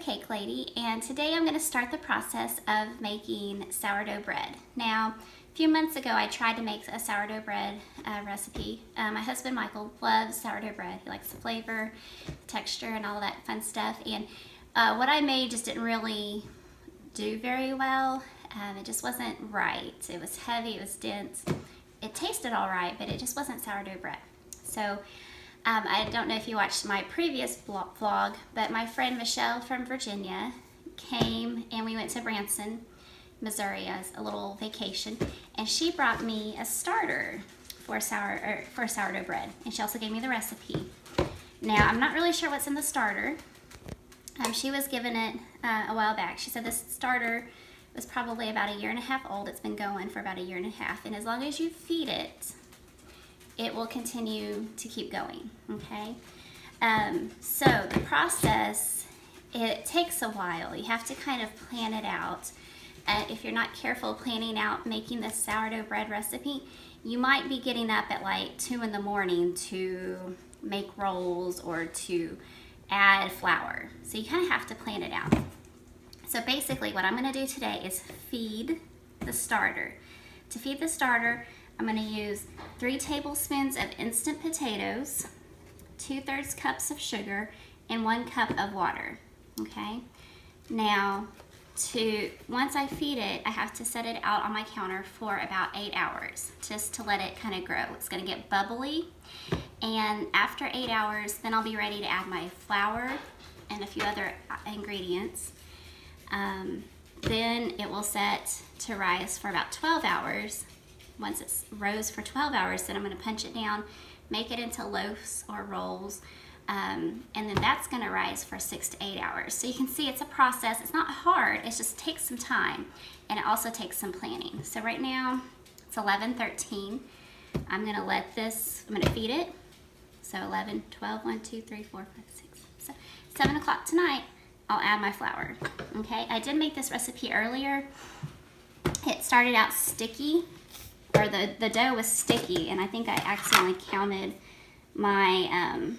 Cake Lady, and today I'm going to start the process of making sourdough bread. Now, a few months ago I tried to make a sourdough bread recipe. My husband Michael loves sourdough bread. He likes the flavor, texture, and all that fun stuff, and what I made just didn't really do very well. It just wasn't right. It was heavy, it was dense. It tasted all right, but it just wasn't sourdough bread. So I don't know if you watched my previous vlog, but my friend Michelle from Virginia came and we went to Branson, Missouri as a little vacation, and she brought me a starter for sourdough bread, and she also gave me the recipe. Now, I'm not really sure what's in the starter. She was given it a while back. She said this starter was probably about 1.5 years old. It's been going for about 1.5 years, and as long as you feed it, it will continue to keep going, okay? So the process, it takes a while. You have to kind of plan it out. If you're not careful planning out making this sourdough bread recipe, you might be getting up at like 2 in the morning to make rolls or to add flour. So you kind of have to plan it out. So basically what I'm gonna do today is feed the starter. To feed the starter, I'm going to use 3 tablespoons of instant potatoes, 2/3 cups of sugar, and 1 cup of water, okay? Now, once I feed it, I have to set it out on my counter for about 8 hours, just to let it kind of grow. It's going to get bubbly, and after 8 hours, then I'll be ready to add my flour and a few other ingredients. Then it will set to rise for about 12 hours. Once it's rose for 12 hours, then I'm going to punch it down, make it into loaves or rolls, and then that's going to rise for 6 to 8 hours. So you can see it's a process. It's not hard. It just takes some time, and it also takes some planning. So right now it's 11:13. I'm going to let this, I'm going to feed it. So 11, 12, 1, 2, 3, 4, 5, 6, 7, 7 o'clock tonight, I'll add my flour. Okay, I did make this recipe earlier. It started out sticky, or the dough was sticky, and I think I accidentally counted my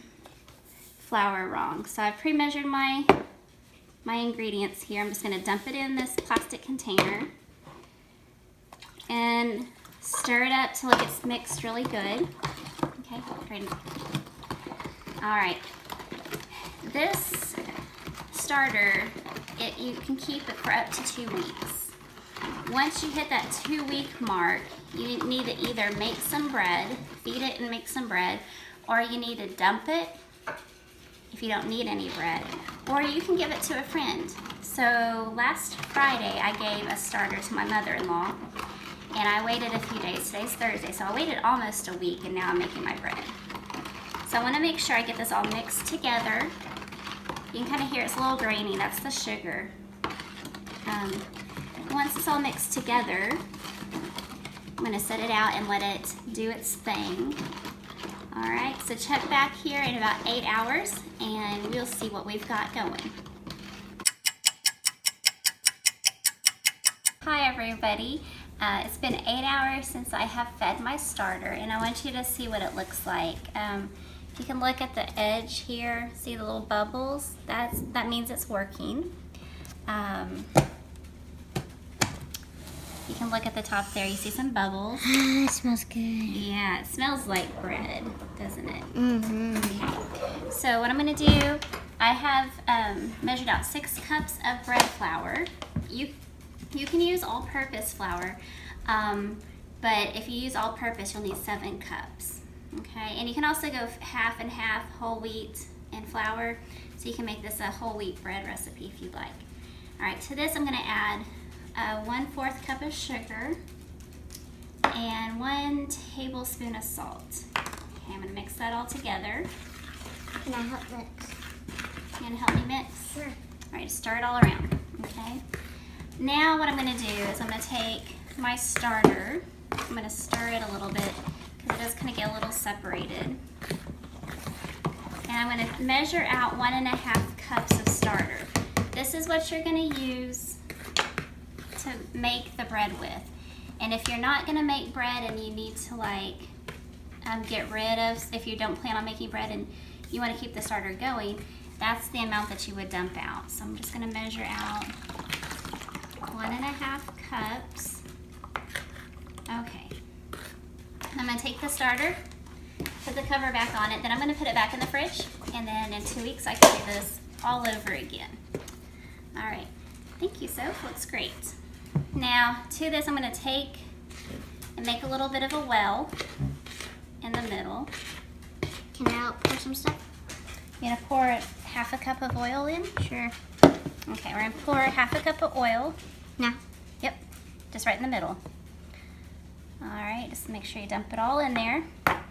flour wrong. So I pre-measured my ingredients here. I'm just going to dump it in this plastic container and stir it up till it gets mixed really good. Okay, great. All right, this starter, you can keep it for up to 2 weeks. Once you hit that 2-week mark, you need to either make some bread, feed it and make some bread, or you need to dump it if you don't need any bread, or you can give it to a friend. So last Friday, I gave a starter to my mother-in-law, and I waited a few days. Today's Thursday, so I waited almost a week, and now I'm making my bread. So I want to make sure I get this all mixed together. You can kind of hear it's a little grainy. That's the sugar. Once it's all mixed together, I'm going to set it out and let it do its thing. All right, so check back here in about 8 hours, and we'll see what we've got going. Hi everybody. It's been 8 hours since I have fed my starter, and I want you to see what it looks like. If you can look at the edge here, see the little bubbles? That means it's working. You can look at the top there, you see some bubbles. It smells good. Yeah, it smells like bread, doesn't it? Mm-hmm. Okay. So what I'm gonna do, I have measured out 6 cups of bread flour. You can use all-purpose flour, but if you use all-purpose, you'll need 7 cups. Okay, and you can also go half and half, whole wheat and flour, so you can make this a whole wheat bread recipe if you'd like. All right, to this I'm gonna add 1/4 cup of sugar and 1 tablespoon of salt. Okay, I'm going to mix that all together. Can I help mix? You going to help me mix? Sure. All right, stir it all around, okay? Now what I'm going to do is I'm going to take my starter, I'm going to stir it a little bit because it does kind of get a little separated. And I'm going to measure out 1.5 cups of starter. This is what you're going to use to make the bread with. And if you're not going to make bread and you need to like get rid of, if you don't plan on making bread and you want to keep the starter going, that's the amount that you would dump out. So I'm just gonna measure out 1.5 cups. Okay. I'm gonna take the starter, put the cover back on it, then I'm gonna put it back in the fridge, and then in 2 weeks I can do this all over again. All right, thank you, Soph, looks great. Now, to this I'm gonna take and make a little bit of a well in the middle. Can I help pour some stuff? You're gonna pour 1/2 cup of oil in? Sure. Okay, we're gonna pour 1/2 cup of oil. Now? Yep, just right in the middle. All right, just make sure you dump it all in there. I'm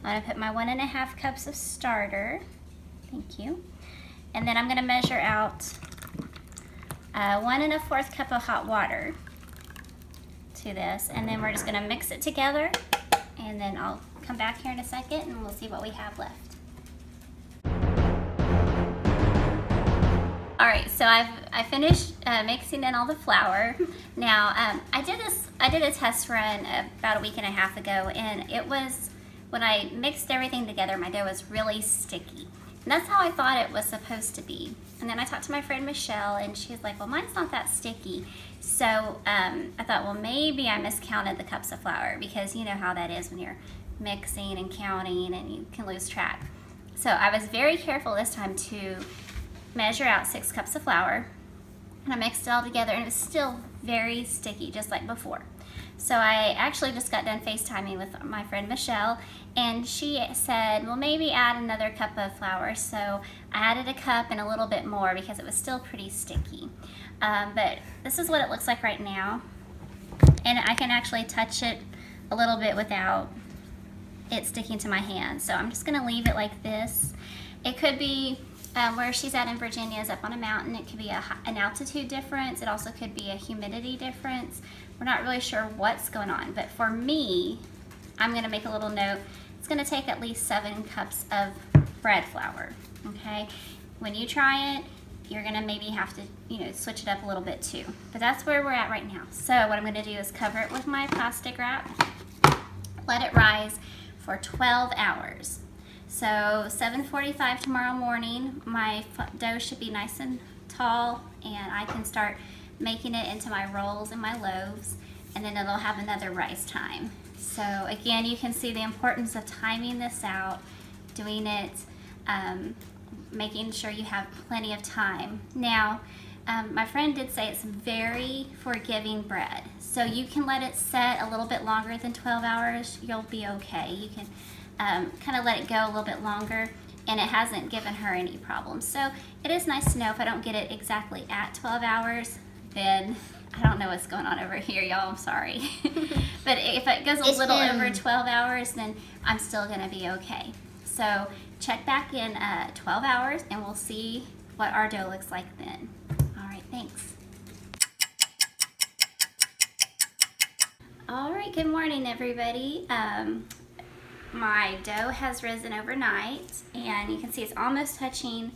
gonna put my 1.5 cups of starter. Thank you. And then I'm gonna measure out 1 1/4 cup of hot water to this. And then we're just gonna mix it together. And then I'll come back here in a second and we'll see what we have left. All right, so I finished mixing in all the flour. Now, I did a test run about a week and a half ago, and it was, when I mixed everything together, my dough was really sticky. And that's how I thought it was supposed to be. And then I talked to my friend Michelle, and she's like, well, mine's not that sticky. So I thought, well, maybe I miscounted the cups of flour, because you know how that is when you're mixing and counting and you can lose track. So I was very careful this time to measure out 6 cups of flour, and I mixed it all together, and it was still very sticky, just like before. So I actually just got done FaceTiming with my friend Michelle, and she said, well, maybe add another cup of flour. So I added a cup and a little bit more because it was still pretty sticky. But this is what it looks like right now, and I can actually touch it a little bit without it sticking to my hand. So I'm just gonna leave it like this. It could be where she's at in Virginia is up on a mountain. It could be an altitude difference. It also could be a humidity difference. We're not really sure what's going on, but for me, I'm gonna make a little note. It's gonna take at least 7 cups of bread flour, okay? When you try it, you're gonna maybe have to, switch it up a little bit too. But that's where we're at right now. So what I'm gonna do is cover it with my plastic wrap, let it rise for 12 hours. So 7:45 tomorrow morning, my dough should be nice and tall, and I can start making it into my rolls and my loaves, and then it'll have another rise time. So again, you can see the importance of timing this out, doing it, making sure you have plenty of time. Now, my friend did say it's very forgiving bread, so you can let it set a little bit longer than 12 hours. You'll be okay. You can kind of let it go a little bit longer, and it hasn't given her any problems. So it is nice to know if I don't get it exactly at 12 hours, then I don't know what's going on over here, y'all. I'm sorry. But if it goes a little over 12 hours, then I'm still gonna be okay. So check back in 12 hours, and we'll see what our dough looks like then. All right, thanks. All right, good morning, everybody. My dough has risen overnight, and you can see it's almost touching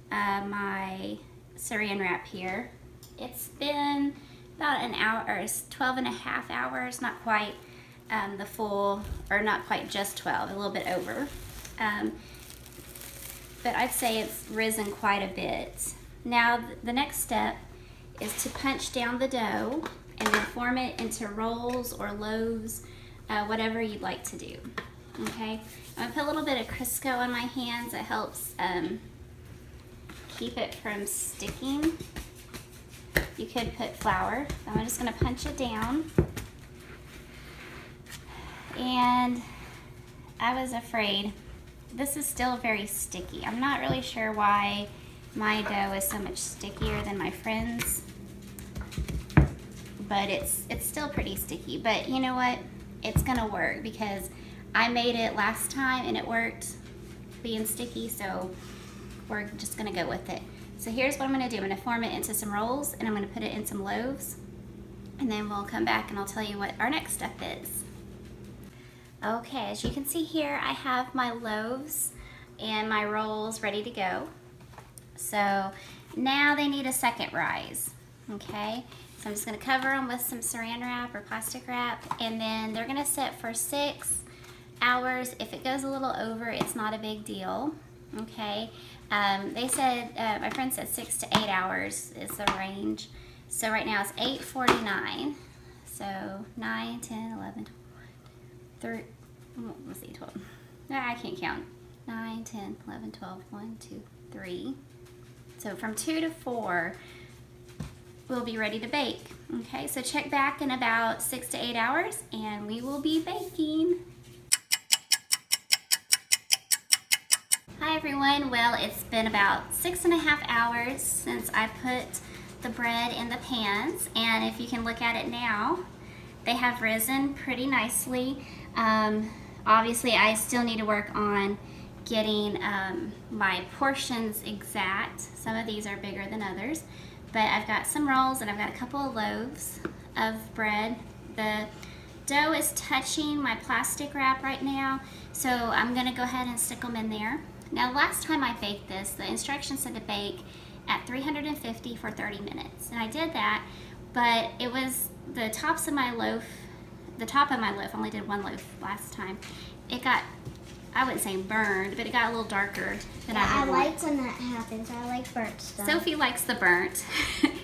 my saran wrap here. It's been about an hour, or 12.5 hours, not quite the full, or not quite just 12, a little bit over. But I'd say it's risen quite a bit. Now the next step is to punch down the dough and then form it into rolls or loaves, whatever you'd like to do. Okay, I'm gonna put a little bit of Crisco on my hands. It helps keep it from sticking. You could put flour. So I'm just gonna punch it down. And I was afraid. This is still very sticky. I'm not really sure why my dough is so much stickier than my friend's, but it's still pretty sticky. But you know what? It's gonna work because I made it last time and it worked being sticky, so we're just gonna go with it. So here's what I'm gonna do. I'm gonna form it into some rolls, and I'm gonna put it in some loaves, and then we'll come back and I'll tell you what our next step is. Okay, as you can see here, I have my loaves and my rolls ready to go. So now they need a second rise, okay? So I'm just gonna cover them with some saran wrap or plastic wrap, and then they're gonna sit for 6 hours. If it goes a little over, it's not a big deal. Okay. They said, my friend said 6 to 8 hours is the range. So right now it's 8:49. So 9, 10, 11, 12, 12. I can't count. 9, 10, 11, 12, 1, 2, 3. So from 2 to 4, we'll be ready to bake. Okay, so check back in about 6 to 8 hours and we will be baking. Hi everyone, well it's been about 6.5 hours since I put the bread in the pans, and if you can look at it now, they have risen pretty nicely. Obviously I still need to work on getting my portions exact. Some of these are bigger than others, but I've got some rolls and I've got a couple of loaves of bread. The dough is touching my plastic wrap right now, so I'm gonna go ahead and stick them in there. Now last time I baked this, the instructions said to bake at 350 for 30 minutes, and I did that, but it was the top of my loaf, I only did one loaf last time. It got, I wouldn't say burned, but it got a little darker than I would want. like when that happens. I like burnt stuff. Sophie likes the burnt,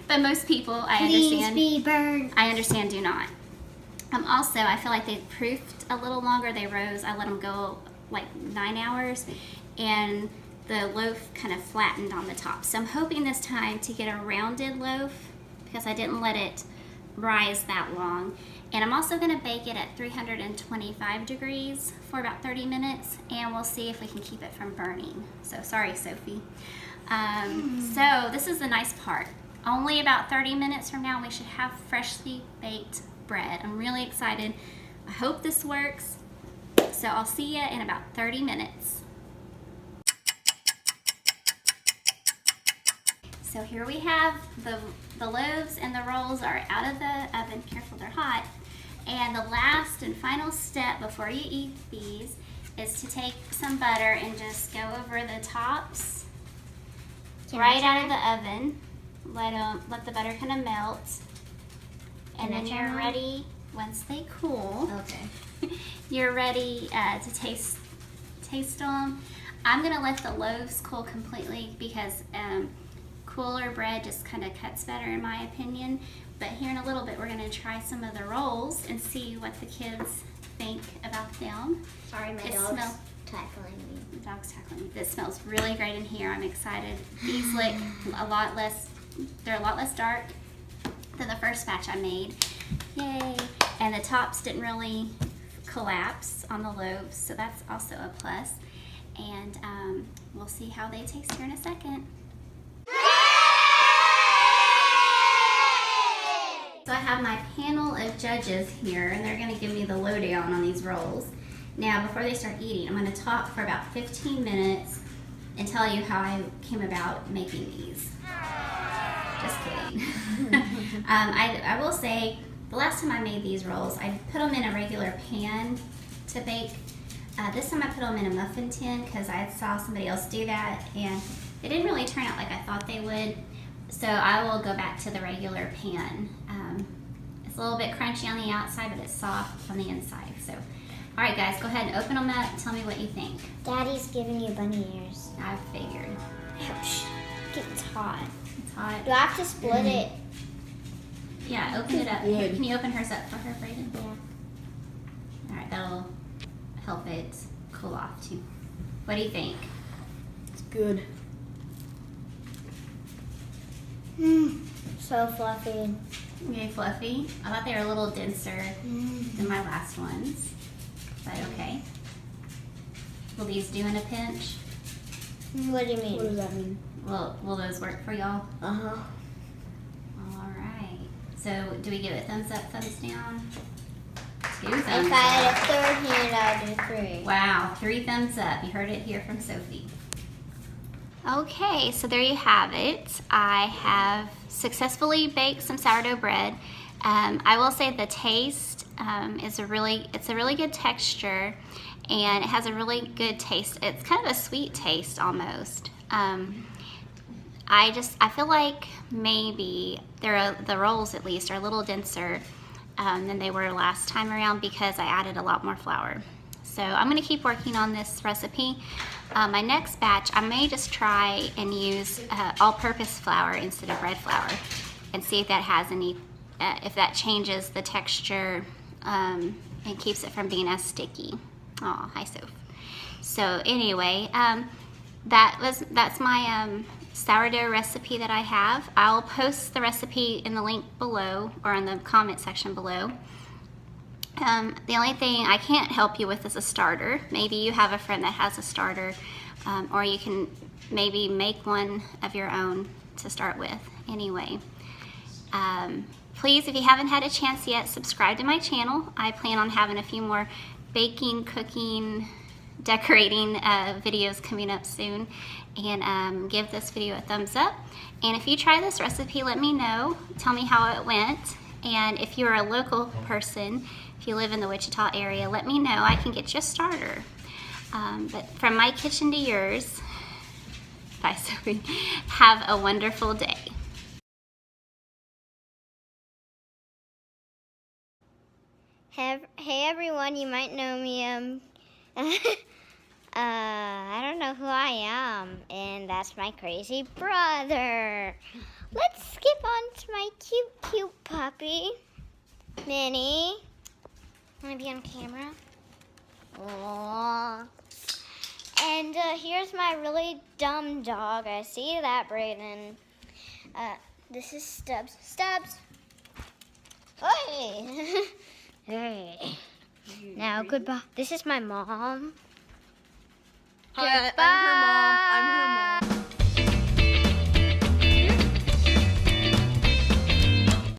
but most people, Please be burned. I understand, do not. Also, I feel like they proofed a little longer. They rose, I let them go like 9 hours, and the loaf kind of flattened on the top. So I'm hoping this time to get a rounded loaf because I didn't let it rise that long. And I'm also gonna bake it at 325 degrees for about 30 minutes, and we'll see if we can keep it from burning. So sorry, Sophie. So this is the nice part. Only about 30 minutes from now, we should have freshly baked bread. I'm really excited. I hope this works. So I'll see you in about 30 minutes. So here we have the loaves and the rolls are out of the oven. Careful, they're hot. And the last and final step before you eat these is to take some butter and just go over the tops right out of the oven. Let the butter kind of melt. And then you're ready, once they cool, Okay. you're ready to taste them. I'm gonna let the loaves cool completely because cooler bread just kind of cuts better in my opinion. But here in a little bit we're going to try some of the rolls and see what the kids think about them. Sorry, my dog's tackling me. The dog's tackling me. This smells really great in here. I'm excited. These look a lot less, they're a lot less dark than the first batch I made. Yay! And the tops didn't really collapse on the loaves, so that's also a plus. And we'll see how they taste here in a second. So I have my panel of judges here, and they're gonna give me the lowdown on these rolls. Now, before they start eating, I'm gonna talk for about 15 minutes and tell you how I came about making these. Just kidding. I will say, the last time I made these rolls, I put them in a regular pan to bake. This time I put them in a muffin tin because I saw somebody else do that, and they didn't really turn out like I thought they would. So I will go back to the regular pan. It's a little bit crunchy on the outside, but it's soft on the inside. So, all right, guys, go ahead and open them up and tell me what you think. Daddy's giving you bunny ears. I figured. Ouch. It's hot. It's hot. Do I have to split it? Yeah, open it up. Good. Can you open hers up for her, Brayden? Yeah. All right, that'll help it cool off too. What do you think? It's good. So fluffy. Okay, fluffy. I thought they were a little denser than my last ones, but okay. Will these do in a pinch? What do you mean? What does that mean? Will those work for y'all? Uh-huh. All right. So do we give it thumbs up, thumbs down? 2 thumbs If I had a up. third hand, I would do 3. Wow, 3 thumbs up. You heard it here from Sophie. Okay, so there you have it. I have successfully baked some sourdough bread. I will say the taste it's a really good texture, and it has a really good taste. It's kind of a sweet taste almost. I feel like maybe the rolls at least are a little denser than they were last time around because I added a lot more flour. So I'm going to keep working on this recipe. My next batch, I may just try and use all-purpose flour instead of bread flour and see if that has any, if that changes the texture and keeps it from being as sticky. Oh, hi Soph. So anyway, that's my sourdough recipe that I have. I'll post the recipe in the link below or in the comment section below. The only thing I can't help you with is a starter. Maybe you have a friend that has a starter, or you can maybe make one of your own to start with. Anyway, please, if you haven't had a chance yet, subscribe to my channel. I plan on having a few more baking, cooking, decorating videos coming up soon, and give this video a thumbs up. And if you try this recipe, let me know. Tell me how it went. And if you're a local person, if you live in the Wichita area, let me know. I can get you a starter. But from my kitchen to yours, bye Sophie. Have a wonderful day. Hey everyone, you might know me. I don't know who I am, and that's my crazy brother. Let's skip on to my cute puppy, Minnie. Want to be on camera? Aww. And here's my really dumb dog. I see that, Brayden. This is Stubbs. Stubbs! Hey! Hey. Now, goodbye. This is my mom. Hi, I'm her mom.